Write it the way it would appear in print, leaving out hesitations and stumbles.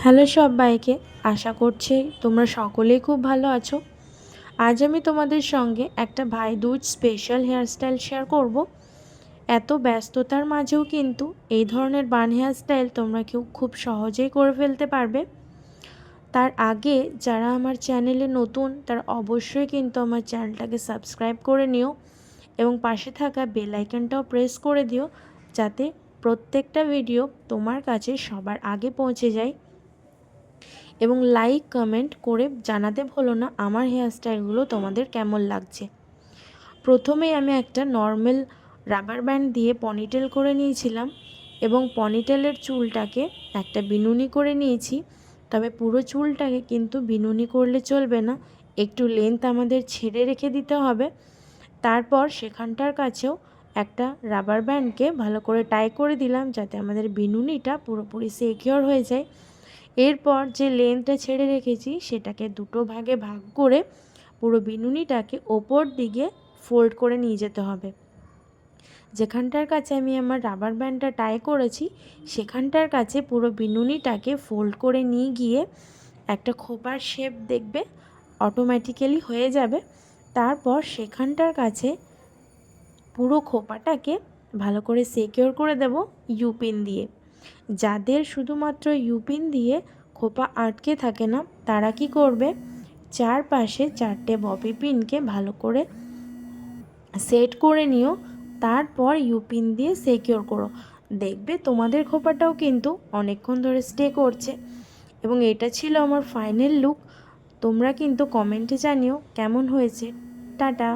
Hello সবাইকে, আশা করছি তোমরা সকলেই খুব ভালো আছো। আজ আমি তোমাদের সঙ্গে একটা ভাই দুজ স্পেশাল হেয়ারস্টাইল শেয়ার করব। এত ব্যস্ততার মাঝেও কিন্তু এই ধরনের বান হেয়ারস্টাইল তোমরা কেউ খুব সহজেই করে ফেলতে পারবে। তার আগে যারা আমার চ্যানেলে নতুন তারা অবশ্যই কিন্তু আমার চ্যানেলটাকে সাবস্ক্রাইব করে নিও এবং পাশে থাকা বেল আইকনটাও প্রেস করে দিও, যাতে প্রত্যেকটা ভিডিও তোমার কাছে সবার আগে পৌঁছে যায়। এবং লাইক কমেন্ট করে জানাতে ভুলো না আমার হেয়ারস্টাইলগুলো তোমাদের কেমন লাগছে। প্রথমেই আমি একটা নর্মাল রাবার ব্যান্ড দিয়ে পনিটেল করে নিয়েছিলাম এবং পনিটেলের চুলটাকে একটা বিনুনি করে নিয়েছি। তবে পুরো চুলটাকে কিন্তু বিনুনি করলে চলবে না, একটু লেন্থ আমাদের ছেড়ে রেখে দিতে হবে। তারপর সেখানটার কাছেও একটা রাবার ব্যান্ডকে ভালো করে টাই করে দিলাম, যাতে আমাদের বিনুনিটা পুরোপুরি সিকিউর হয়ে যায়। এরপর যে লেন্থটা ছেড়ে রেখেছি সেটাকে দুটো ভাগে ভাগ করে পুরো বিনুনিটাকে ওপর দিকে ফোল্ড করে নিয়ে যেতে হবে। যেখানটার কাছে আমি আমার রাবার ব্যান্ডটা টাই করেছি সেখানটার কাছে পুরো বিনুনিটাকে ফোল্ড করে নিয়ে গিয়ে একটা খোপার শেপ দেখবে অটোমেটিক্যালি হয়ে যাবে। তারপর সেখানটার কাছে পুরো খোপাটাকে ভালো করে সিকিউর করে দেব ইউপিন দিয়ে। যাদের শুধুমাত্র ইউপিন দিয়ে খোপা আটকে থাকে না তারা কি করবে, চারপাশে চারটে ববি পিনকে ভালো করে সেট করে নিও, তারপর ইউপিন দিয়ে সিকিউর করো। দেখবে তোমাদের খোপাটাও কিন্তু অনেকক্ষণ ধরে স্টে করছে। এবং এটা ছিল আমার ফাইনাল লুক। তোমরা কিন্তু কমেন্টে জানিও কেমন হয়েছে। টাটা।